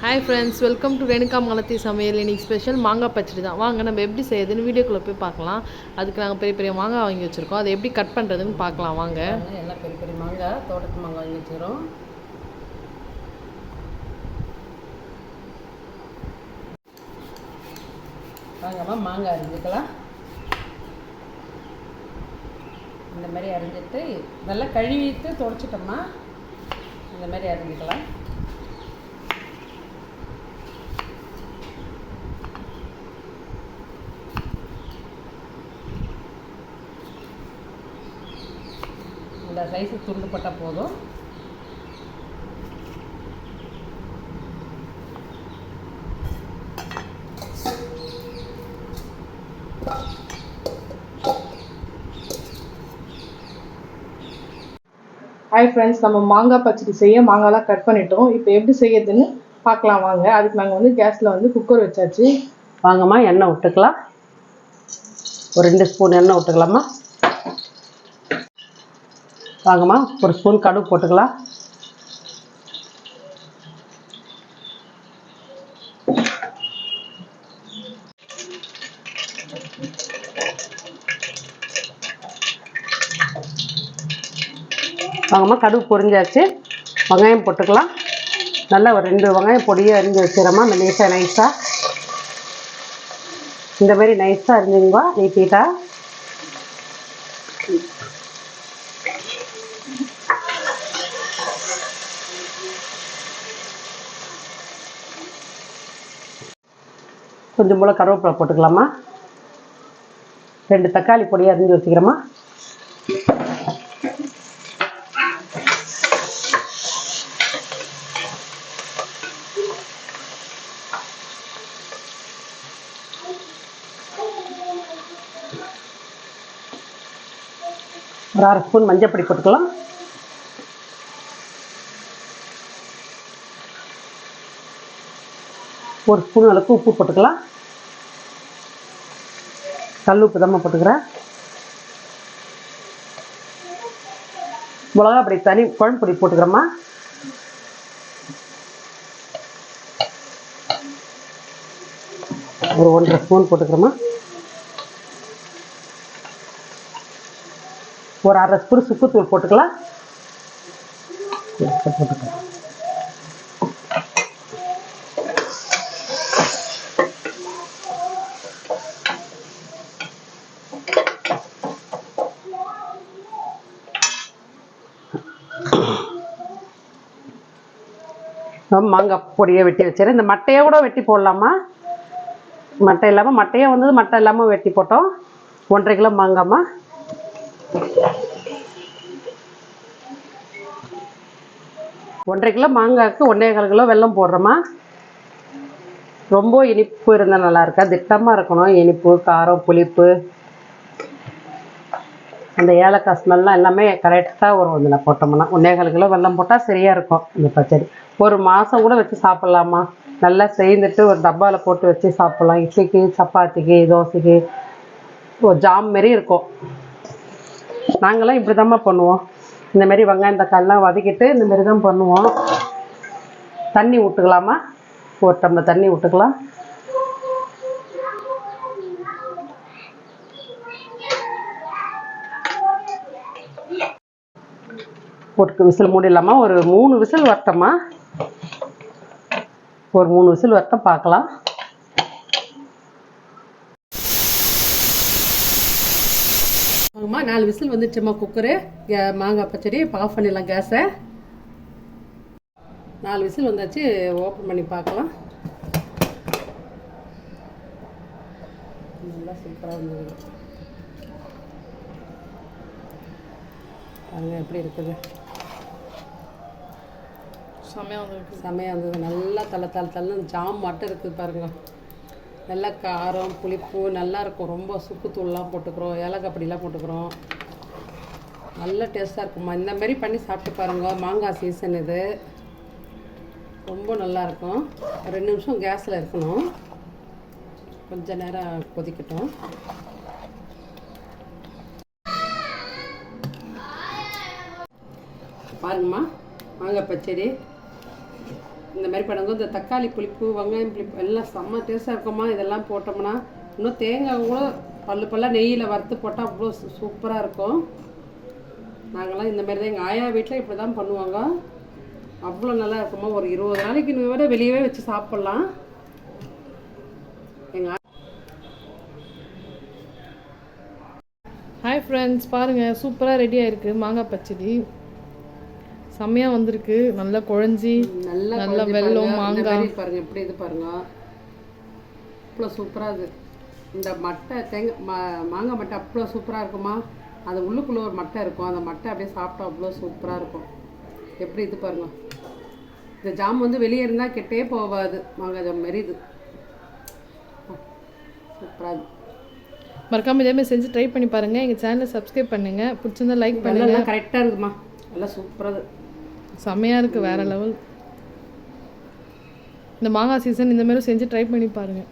Hi friends, welcome to Renuka Malathi சமையல். இன்றைக்கி special மாங்காய் பச்சடி தான். வாங்க நம்ம எப்படி செய்யுதுன்னு வீடியோக்குள்ளே போய் பார்க்கலாம். அதுக்கு நாங்கள் பெரிய பெரிய மாங்காய் வாங்கி வச்சுருக்கோம். அதை எப்படி கட் பண்ணுறதுன்னு பார்க்கலாம் வாங்க. எல்லாம் பெரிய பெரிய மாங்காய், தோட்டத்து மாங்காய் வாங்கி வச்சுக்கிறோம். வாங்கம்மா மாங்காய் அரிஞ்சிக்கலாம். இந்த மாதிரி அரிஞ்சிட்டு நல்லா கழுவிட்டு துடைச்சிட்டோம்மா இந்த மாதிரி அரிஞ்சிக்கலாம். இந்த சைஸு துண்டு போட்டால் போதும். ஹாய் ஃப்ரெண்ட்ஸ், நம்ம மாங்காய் பச்சடி செய்ய மாங்காய்லாம் கட் பண்ணிட்டோம். இப்போ எப்படி செய்யறதுன்னு பார்க்கலாம் வாங்க. அதுக்கு நாங்கள் கேஸில் குக்கர் வச்சாச்சு. வாங்கம்மா எண்ணெய் விட்டுக்கலாம். ஒரு 2 ஸ்பூன் எண்ணெய் விட்டுக்கலாமா. வாங்கம்மா ஒரு ஸ்பூன் கடுகு போட்டுக்கலாம். வாங்கம்மா கடுகு பொரிஞ்சாச்சு. வெங்காயம் போட்டுக்கலாம். நல்லா ஒரு 2 வெங்காயம் பொடியை அரிஞ்சு வச்சுக்கிறோமா. நைஸாக இந்த மாதிரி நைஸாக அரிஞ்சுங்கப்பா. நீட்டிட்டா கொஞ்சம் போல் கருவேப்பிலை போட்டுக்கலாமா. 2 தக்காளி பொடியை அரிஞ்சு வச்சுக்கிறோமா. ஒரு 1/2 ஸ்பூன் மஞ்சள் பொடி போட்டுக்கலாம். ஒரு ஸ்பூன் அளவுக்கு உப்பு போட்டுக்கலாம். கல் உப்பு தான் போட்டுக்கிறேன். மிளகா பொடி தனி குழம்பு பொடி போட்டுக்கிறோமா. ஒரு 1/2 ஸ்பூன் போட்டுக்கிறோமா. ஒரு 1/2 ஸ்பூன் சுக்குத்தூள் போட்டுக்கலாம். போட்டுக்கலாம். மாங்காய் பொடியை வெட்டி வச்சுறேன். இந்த மட்டையை கூட வெட்டி போடலாமா. மட்டை இல்லாமல் மட்டையே மட்டை இல்லாமல் வெட்டி போட்டோம். 1.5 கிலோ மாங்காய்மா. ஒன்றரை கிலோ மாங்காய்க்கு 1.25 கிலோ வெல்லம் போடுறோமா. ரொம்ப இனிப்பு இருந்தால் நல்லா இருக்கா. திட்டமாக இருக்கணும். இனிப்பு, காரம், புளிப்பு, அந்த ஏலக்காய் ஸ்மெல்லாம் எல்லாமே கரெக்டாக வரும். இதில் போட்டோம்னா 1.25 கிலோ வெல்லம் போட்டால் சரியாக இருக்கும். இந்த பச்சடி ஒரு மாதம் கூட வச்சு சாப்பிட்லாமா. நல்லா செய்துட்டு ஒரு டப்பாவில் போட்டு வச்சு சாப்பிட்லாம். இட்லிக்கு, சப்பாத்திக்கு, தோசைக்கு ஒரு ஜாம் மாரி இருக்கும். நாங்களாம் இப்படி தான்மா பண்ணுவோம். இந்தமாரி வெங்காயம் தக்காளிலாம் வதக்கிட்டு இந்தமாரி தான் பண்ணுவோம். தண்ணி விட்டுக்கலாமா. ஒரு டம்ளர் தண்ணி விட்டுக்கலாம். போட்டு விசில் மூடிடலாமா. ஒரு 3 விசில் வரட்டோமா. ஒரு 3 விசில் வரட்டும் பார்க்கலாம். ஆமாம்மா 4 விசில் வந்துடுச்சுமா குக்கரு. மாங்காய் பச்சடி இப்போ ஆஃப் பண்ணிடலாம் கேஸை. 4 விசில் வந்தாச்சு. ஓப்பன் பண்ணி பார்க்கலாம். நல்லா சூப்பராக இருந்தது. பாருங்க எப்படி இருக்குது. செமையாக இருந்தது. நல்லா தள்ளு ஜாம் மட்டும் இருக்குது பாருங்கள். நல்லா காரம், புளிப்பு நல்லா இருக்கும். ரொம்ப சுக்குத்தூள்லாம் போட்டுக்கிறோம், ஏலக்காய் பொடிலாம் போட்டுக்கிறோம். நல்ல டேஸ்ட்டாக இருக்குமா. இந்தமாரி பண்ணி சாப்பிட்டு பாருங்கள். மாங்காய் சீசன் இது. ரொம்ப நல்லாயிருக்கும். 2 நிமிஷம் கேஸில் இருக்கணும். கொஞ்சம் நேரம் கொதிக்கட்டும். பாருங்கம்மா, மாங்காய் பச்சடி இந்த மாதிரி பண்ணுங்க. இந்த தக்காளி புளிப்பு, வெங்காயம் புளிப்பு எல்லாம் செம்ம டேஸ்ட்டாக இருக்குமா. இதெல்லாம் போட்டோம்னா இன்னும் தேங்காய் கூட பல்லாக நெய்யில் வறுத்து போட்டால் அவ்வளோ சூப்பராக இருக்கும். நாங்கள்லாம் இந்த மாதிரி தான் எங்கள் ஆயா வீட்டில் இப்படி தான் பண்ணுவாங்க. அவ்வளோ நல்லா இருக்குமா. ஒரு 20 நாளைக்கு விட வெளியவே வச்சு சாப்பிட்லாம். எங்கள் ஹாய் ஃப்ரெண்ட்ஸ், பாருங்கள் சூப்பராக ரெடி ஆயிருக்கு மாங்காய் பச்சடி. செம்மையாக வந்திருக்கு, நல்லா குழஞ்சி நல்லா வெல்லம் மாங்காய் பாருங்கள் எப்படி இது பாருங்கள், அவ்வளோ சூப்பராக இது. இந்த மட்டை தேங்காய் மாங்காய் மட்டை அவ்வளோ சூப்பராக இருக்குமா. அது உள்ளுக்குள்ளே ஒரு மட்டை இருக்கும், அந்த மட்டை அப்படியே சாப்பிட்டா அவ்வளோ சூப்பராக இருக்கும். எப்படி இது பாருங்கள். இந்த ஜாம் வந்து வெளியே இருந்தால் கெட்டே போகாது. மாங்காய் ஜாம் மாரி இது சூப்பராக. மறக்காமல் இதேமாதிரி செஞ்சு ட்ரை பண்ணி பாருங்கள். எங்கள் சேனலை சப்ஸ்கிரைப் பண்ணுங்கள். பிடிச்சிருந்தா லைக் பண்ணுங்கள். கரெக்டாக இருக்குமா, நல்லா சூப்பராக செம்மையாக இருக்குது, வேறு லெவல். இந்த மாங்காய் சீசன் இந்த மாதிரி செஞ்சு ட்ரை பண்ணி பாருங்கள்.